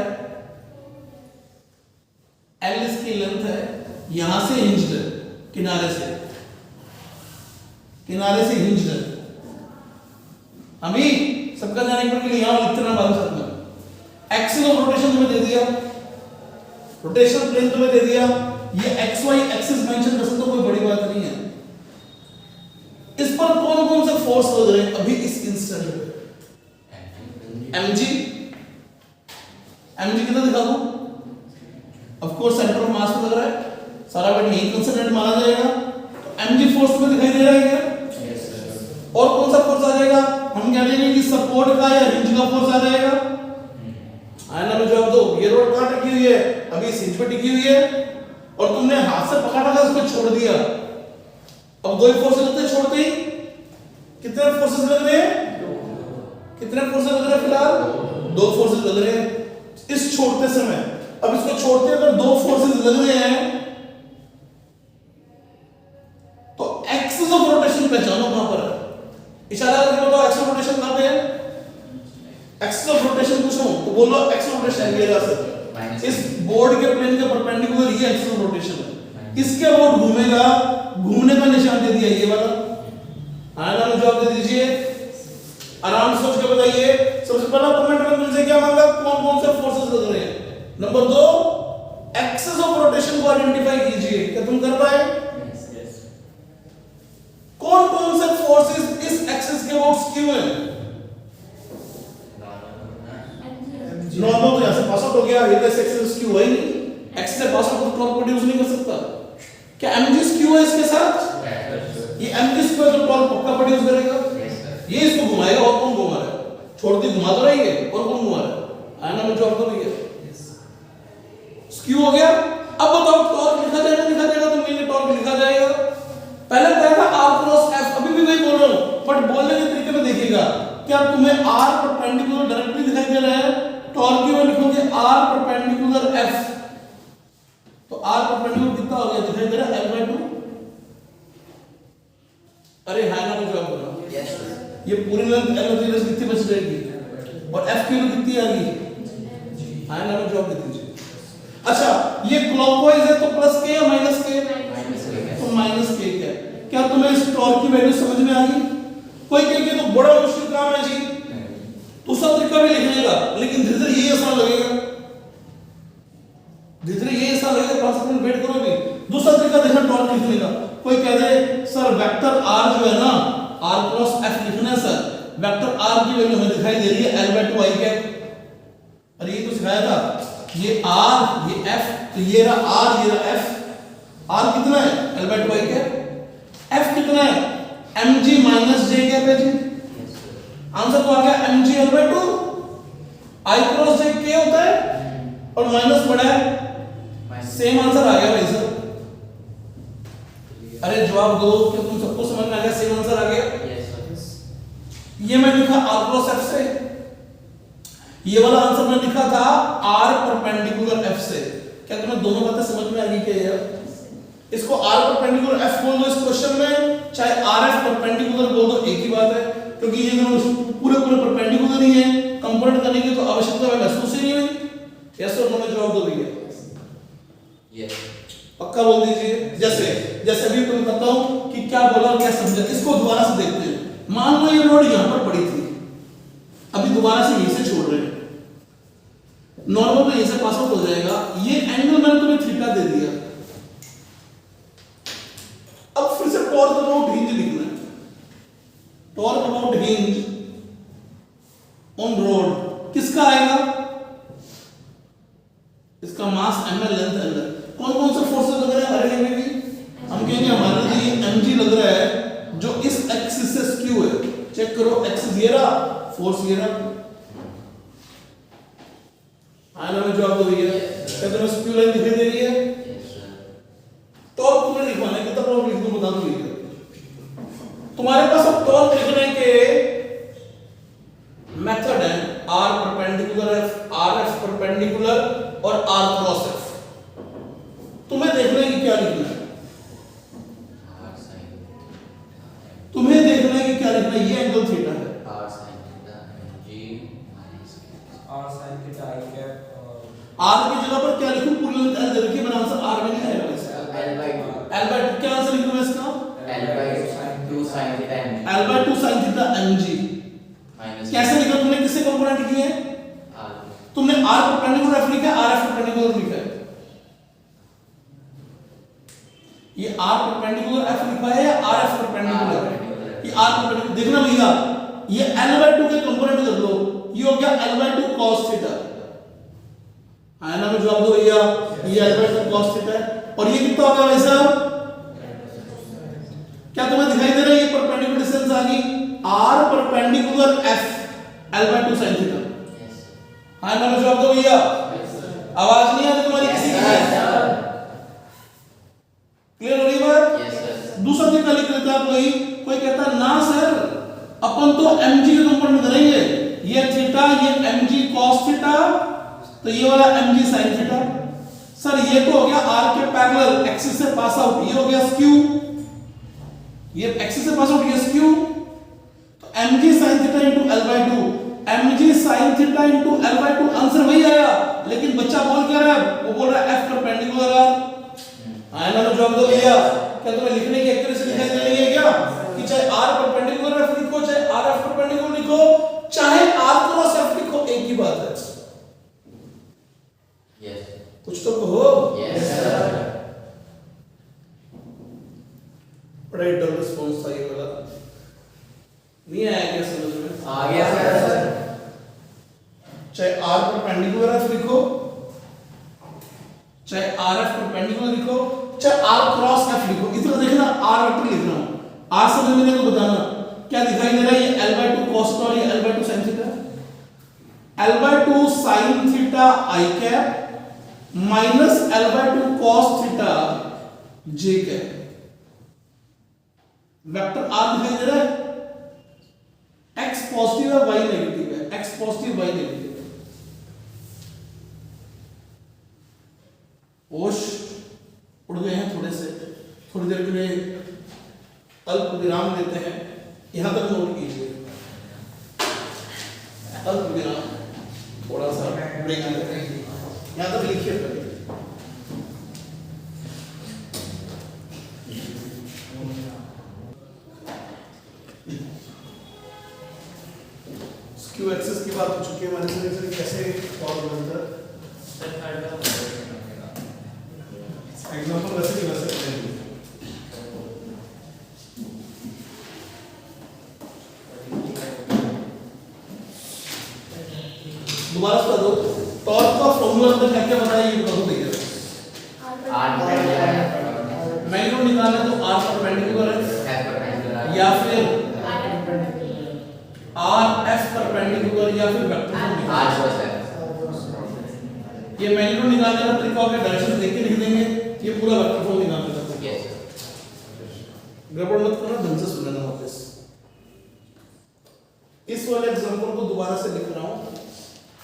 एल इसकी लेंथ है, यहां से हिंज्ड है, किनारे से हिंज्ड है। अभी सबका जाने के लिए यहां लिखते ना बात सकते। एक्सिस ऑफ रोटेशन तुम्हें दे दिया, रोटेशन प्लेन तुम्हें दे दिया, ये एक्स वाई एक्सिस मेंशन कर सकते हो, कोई बड़ी बात नहीं है। इस पर कौन कौन से फोर्स लग रहे हैं अभी इस इंस्टेंट पे? एमजी, एमजी कितना दिखा दूं? Of course centre of mass पे लग रहा है, सारा वेट यही कंसंट्रेट माना जाएगा, तो एमजी फोर्स में दिखाई दे रहा है क्या? और कौन सा फोर्स आ जाएगा? हम कह देंगे कि सपोर्ट का या हिंज का फोर्स आ जाएगा। आना में जवाब दो। ये रोड कहां टिकी हुई है? अभी इस हिंज पे टिकी हुई है और तुमने हाथ से पकड़ा था, इसको छोड़ दिया। अब दो ही फोर्स लगते, छोड़ते ही कितने फोर्सेस लग रहे हैं? कितने फोर्सेस लग रहे हैं? फिलहाल 2 फोर्सेस लग रहे हैं इस छोड़ते समय। अब इसको छोड़ते अगर 2 फोर्सेस लग रहे हैं तो एक्सिस ऑफ रोटेशन पहचानो कहां पर है। इशारा करके बताओ एक्सिस ऑफ रोटेशन कहां पे है? एक्सिस ऑफ रोटेशन पूछूं तो बोलो एक्सिस ऑफ रोटेशन ये रहा सर, इस बोर्ड के प्लेन के परपेंडिकुलर ये एक्सिस ऑफ रोटेशन है। इसके बोर्ड घूमेगा, घूमने का निशान दे दिया ये वाला। आना में जवाब दे दीजिए, आराम से सोच के बताइए। सबसे पहला कमेंट में मुझसे क्या मांगा? कौन कौन से फोर्सेस लग रहे हैं? नंबर 2 एक्सिस ऑफ रोटेशन को आइडेंटिफाई कीजिए। क्या तुम कर पाए? कौन कौन से फोर्सेस इस एक्सिस के अबाउट स्क्यू हैं? नॉर्मल तो यहां से पास आउट हो गया, ये तो एक्सिस स्क्यू है ही नहीं, एक्सिस से पास आउट तो टॉर्क प्रोड्यूस नहीं कर सकता। क्या एमजी स्क्यू है इसके साथ? ये एमजी स्क्यू तो टॉर्क पक्का प्रोड्यूस करेगा। ये इसको घुमाएगा और कौन घुमा रहा है? छोड़ती घुमा तो रही है और कौन घुमा रहा है? आना में जवाब तो भैया स्क्यू हो गया। अब बताओ टॉर्क लिखा जाएगा तो मेरे टॉर्क लिखा जाएगा। पहले बताया था r क्रॉस f, अभी भी वही बोल रहा हूं, बट बोलने के तरीके में देखिएगा। क्या तुम्हें r परपेंडिकुलर डायरेक्टली दिखाई दे रहा है? टॉर्क की वैल्यू लिखोगे r परपेंडिकुलर f, तो r परपेंडिकुलर कितना हो गया? दिखाई दे रहा है L/2। अरे हां ना जवाब करो। Yes sir. ये पूरी लेंथ L होती है, कितनी बच जाएगी और f की वैल्यू कितनी आ गई? हां ना जवाब दे दीजिए। अच्छा ये क्लॉकवाइज है तो प्लस के या माइनस के? तो माइनस के। क्या तुम्हें इस टॉर्क की वैल्यू समझ में आ गई? कोई कहेगा तो बड़ा मुश्किल काम है जी, दूसरा तरीका भी लिख लेगा, लेकिन धीरे धीरे ये आसान लगेगा, धीरे धीरे ये आसान लगेगा। 5 मिनट वेट करो भी, दूसरा तरीका देखना टॉर्क लिखने का। कोई कह दे सर वेक्टर r जो है ना, r क्रॉस f लिखना है सर, वेक्टर r की वैल्यू हमें दिखाई दे रही है L/2 i कैप। अरे ये तो सिखाया था, ये r ये f, तो ये रहा r ये रहा f। r कितना है? L/2 i cap. f कितना है? mg माइनस j कैप है जी। आंसर तो आ गया mg L/2, i cross j k होता है और माइनस बड़ा है, सेम आंसर आ गया भाई सर। अरे जवाब दो, क्या तुम सबको समझ में आ गया? सेम आंसर आ गया। ये मैं लिखा r क्रॉस f से, ये वाला आंसर मैं लिखा था r परपेंडिकुलर f से। क्या तुम्हें दोनों बातें समझ में आ गई क्या यार? इसको r परपेंडिकुलर f बोल दो इस क्वेश्चन में, चाहे rf परपेंडिकुलर बोल दो, एक ही बात है, क्योंकि ये दोनों पूरे परपेंडिकुलर ही है। कंपेयर करने की तो आवश्यकता महसूस ही नहीं हुई। यस और नो में जवाब दो भैया। यस पक्का बोल दीजिए। जैसे अभी मैं बताता हूं कि क्या बोला और क्या समझा, इसको दोबारा से देखते हैं। मान लो ये रोड यहां पर पड़ी थी, अभी दोबारा से यहीं से छोड़ रहे हैं, नॉर्मल तो यहीं से पास आउट हो जाएगा। ये एंगल मैंने तुम्हें थीटा दे दिया। अब फिर से टॉर्क अबाउट हिंज लिखना है। Torque about hinge on road किसका आएगा? इसका मास m है, लेंथ l है। कौन कौन से फोर्सेस लग रहे हैं हमारे लिए भी? हम कहेंगे हमारे लिए mg लग रहा है जो इस एक्सिस से स्क्यू है। चेक करो, एक्सिस ये रहा, फोर्स ये रहा। आना में जवाब दो भैया, क्या तुम्हें स्क्यू लाइन दिखाई दे रही है? टॉर्क तुम्हें लिखवाना है, कितना टॉर्क लिख दूं बता दो भैया। तुम्हारे पास अब टॉर्क लिखने के मेथड है, r perpendicular f, rf perpendicular और r क्रॉस f। तुम्हें देखना है कि क्या लिखना है, तुम्हें देखना है कि क्या लिखना है। ये एंगल थीटा है, r sin theta mg minus r sin theta I cap r की जगह पर क्या लिखूं? पूरी लेंथ l दे रखी है, मेरा आंसर r में नहीं आएगा इसका। l/2 क्या आंसर लिखूं मैं इसका? l/2 sin theta mg l/2 sin theta mg। minus कैसे लिखा तुमने? किससे कंपोनेंट किए हैं? r तुमने r परपेंडिकुलर f लिखा है, rf परपेंडिकुलर लिखा है। ये r परपेंडिकुलर f लिखा है या rf परपेंडिकुलर? ये r परपेंडिकुलर। देखना भैया, ये l/2 के कंपोनेंट कर लो, ये हो गया l/2 cos थीटा। है ना, में जवाब दो भैया, ये l/2 cos थीटा है। और ये कितना होगा भाई साहब? क्या तुम्हें दिखाई दे रहा है? ये परपेंडिकुलर डिस्टेंस आ गई, r perpendicular f l/2 sin theta. हाँ ना, में जवाब दो भैया। आवाज नहीं आ रही तुम्हारी किसी की? क्लियर हो रही बात? दूसरा तरीका लिख लेते हैं आप वही। कोई कहता है ना सर, अपन तो mg के कंपोनेंट करेंगे, ये थीटा, ये mg cos थीटा, तो ये वाला mg sin थीटा। सर ये तो हो गया r के पैरेलल, एक्सिस से पास आउट, ये हो गया स्क्यू, ये एक्सिस से पास आउट, ये स्क्यू। तो mg sin theta into l/2, mg sin theta into l/2, answer वही आया। लेकिन बच्चा बोल क्या रहा है? वो बोल रहा है f परपेंडिकुलर r। आया ना, जवाब दो भैया। क्या तुम्हें लिखने की एक्यूरेसी दिखाई दे रही है क्या? कि चाहे r परपेंडिकुलर f लिखो, चाहे rf परपेंडिकुलर लिखो, चाहे r क्रॉस f लिखो, एक ही बात है। कुछ तो कहो। बड़ा डल रिस्पांस था ये वाला। नहीं आया क्या समझ में? आ गया सर। चाहे r परपेंडिकुलर f लिखो, चाहे rf परपेंडिकुलर लिखो, चाहे r क्रॉस f लिखो, इतना देखना r वेक्टर लिख रहा हूं। r समझ में नहीं तो बताना क्या दिखाई दे रहा है? ये l/2 cos थीटा और ये l/2 sin theta. l/2 sin theta i cap minus l/2 cos theta j cap. Vector r दिखाई दे रहा है, x पॉजिटिव है, y नेगेटिव है, x पॉजिटिव, y नेगेटिव है। होश उड़ गए हैं थोड़े से, थोड़ी देर के लिए अल्प विराम लेते हैं। यहां तक नोट कीजिए, अल्प विराम, थोड़ा सा ब्रेक लेते हैं। यहां तक लिखिए पहले। स्क्यू एक्सिस की बात हो चुकी है हमारे से, कैसे सॉल्व बनता है। एग्जांपल वैसे नहीं कर सकते हैं। दोबारा बता दो, टॉर्क का फॉर्मूला अंदर क्या क्या बताया ये करो भैया। मैग्नीट्यूड निकालना तो r परपेंडिकुलर है या फिर r f परपेंडिकुलर या फिर वेक्टर फॉर्म। ये मैग्नीट्यूड निकालने का तरीका होगा, डायरेक्शन देख के लिख देंगे, ये पूरा वेक्टर फॉर्म निकाल देगा। गड़बड़ मत करना, ढंग से सुनना वापस। इस वाले एग्जांपल को दोबारा से लिख रहा हूं,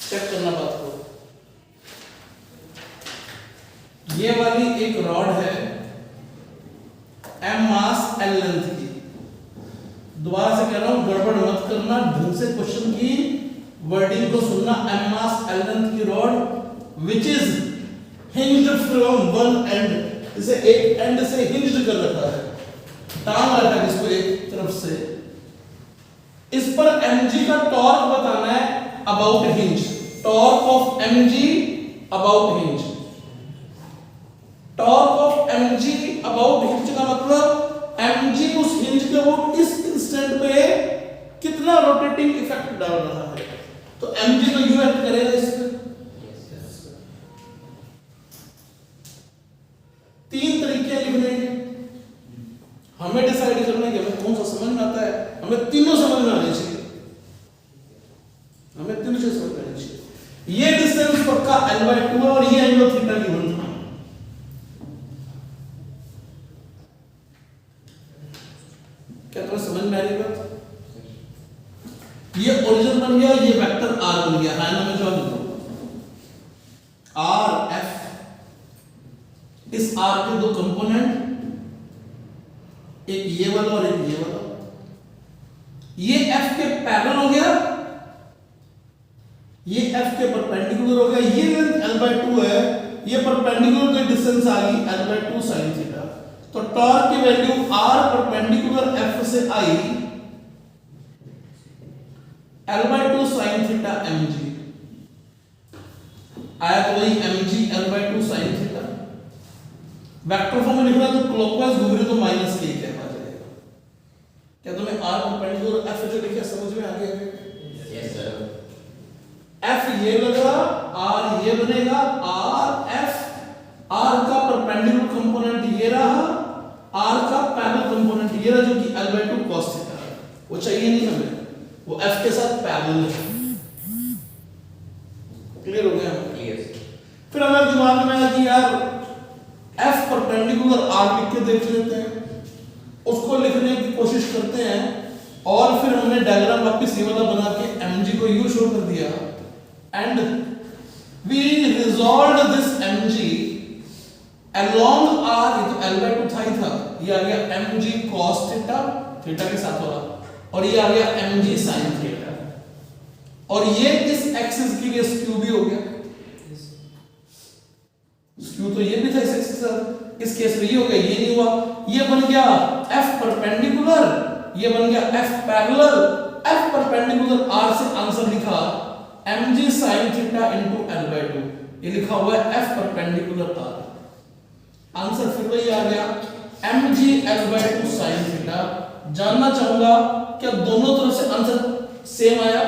चेक करना बात को। ये वाली एक रॉड है, m मास l लेंथ की। दोबारा से कह रहा हूं, गड़बड़ मत करना, ढंग से क्वेश्चन की वर्डिंग को सुनना। m मास l लेंथ की rod which is hinged from one end, इसे एक एंड से हिंज्ड कर रखा है, टांग रखा है इसको एक तरफ से। इस पर mg का टॉर्क बताना है about hinge, torque of mg about hinge. Torque of mg about hinge का मतलब mg उस हिंज के ऊपर इस इंस्टेंट पे कितना रोटेटिंग इफेक्ट डाल रहा है। तो mg तो यू एक्ट करेगा इस पे, हमें डिसाइड करना है कि हमें कौन सा समझ में आता है, हमें तीनों समझ में आने चाहिए, हमें तीनों चीज समझ में आनी चाहिए। ये डिस्टेंस पक्का L/2 है और ये एंगल थीटा गिवन था। क्या तुम्हें समझ में आ रही बात? ये ओरिजिन बन गया, ये वेक्टर R बन गया। हाँ ना, मैं जवाब देता हूं R F, इस R के दो कंपोनेंट, एक ये वाला और एक ये वाला, ये F के पैरेलल हो गया, ये F के परपेंडिकुलर हो गया, ये लेंथ L/2 है, ये परपेंडिकुलर की डिस्टेंस आ गई L/2 sin थीटा। तो टॉर्क की वैल्यू R परपेंडिकुलर F से आई L/2 sin थीटा mg आया, तो वही mg L/2 sin theta. Vector form में लिखना है तो क्लॉकवाइज घूम रही तो माइनस के क्या आ जाएगा। क्या तुम्हें R परपेंडिकुलर F जो लिखा समझ में आ गया? Yes sir. F ये लगा, R ये बनेगा, R F, R का परपेंडिकुलर कंपोनेंट ये रहा, R का पैरेलल कंपोनेंट ये रहा, जो कि L/2 cos थीटा है। वो चाहिए नहीं हमें, वो F के साथ पैरेलल है। क्लियर हो गया? क्लियर। फिर हमारे दिमाग में आया कि यार F परपेंडिकुलर R लिख के देख लेते हैं, उसको लिखने की कोशिश करते हैं, और फिर हमने डायग्राम वापस ये वाला बना के mg को u शो कर दिया, and we resolved this mg along R, ये तो L/2 था ही था, ये आ गया mg cos थीटा, थीटा के साथ वाला, और ये आ गया mg sin थीटा, और ये इस एक्सिस के लिए स्क्यू भी हो गया। स्क्यू तो ये भी था इस एक्सिस के साथ, इस केस में ये हो गया, ये नहीं हुआ, ये बन गया F परपेंडिकुलर, ये बन गया F parallel, F perpendicular R से आंसर लिखा mg sin theta into L/2, ये लिखा हुआ है F परपेंडिकुलर R। आंसर फिर वही आ गया mg L/2 sin थीटा। जानना चाहूंगा क्या दोनों तरफ से आंसर सेम आया?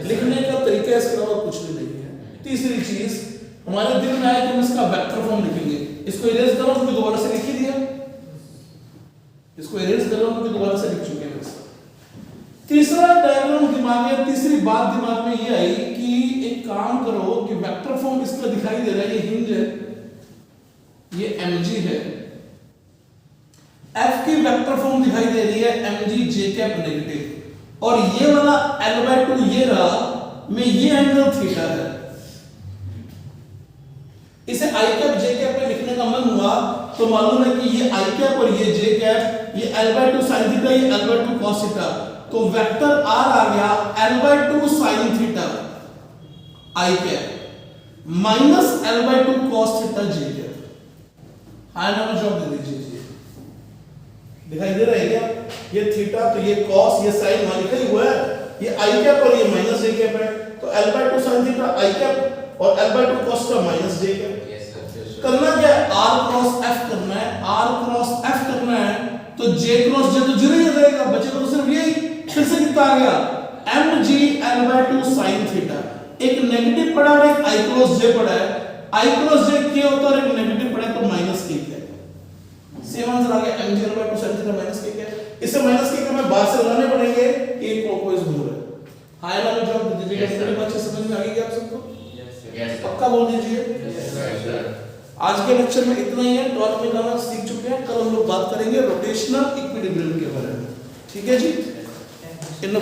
लिखने का तरीका इसके अलावा कुछ भी नहीं है। तीसरी चीज हमारे दिल में आया कि हम इसका वेक्टर फॉर्म लिखेंगे, इसको इरेज करो तो दोबारा से लिख ही दिया, इसको इरेज करो तो दोबारा से लिख चुके हैं इसका। तीसरा डायग्राम दिमाग में, तीसरी बात दिमाग में ये आई कि एक काम करो कि वेक्टर फॉर्म इसका दिखाई दे रहा है, ये हिंज है, ये mg है, F की वेक्टर फॉर्म दिखाई दे रही है mg j कैप नेगेटिव, और ये वाला L/2 ये रहा, में ये एंगल थीटा है। इसे i कैप j कैप में लिखने का मन हुआ तो मालूम है कि ये i कैप और ये j कैप, ये L/2 sin थीटा, ये L/2 cos थीटा, तो वेक्टर R आ गया L/2 sin theta i cap minus L/2 cos theta j cap. हाँ ना, जवाब दे दीजिए। दिखाई दे रहा है क्या? ये थीटा तो ये cos, ये sin वहां लिखा ही हुआ है, ये i कैप और ये माइनस j कैप है, तो L/2 sin theta i cap और L/2 cos का माइनस j कैप। करना क्या है? R क्रॉस F करना है, R क्रॉस F करना है, तो J क्रॉस J तो 0 ही रहेगा, बचेगा तो सिर्फ यही। फिर से कितना आ गया? mg L/2 sin थीटा, एक नेगेटिव पड़ा और एक I क्रॉस J पड़ा है, I क्रॉस J k होता है और एक नेगेटिव पड़ा है तो माइनस k है। सेम आंसर आ गया mg L/2 sin theta minus k है। इसे माइनस k हमें बाहर से लाने पड़ेंगे, एक क्लॉकवाइज घूम रहा है। हां ना, जवाब दे दीजिएगा। मेरी बात समझ में आ गई क्या आप सबको? यस पक्का बोल दीजिए। सर। आज के लेक्चर में इतना ही है, टॉर्क में गाना सीख चुके हैं, कल हम लोग बात करेंगे रोटेशनल इक्विलिब्रियम के बारे में। ठीक है जी, इन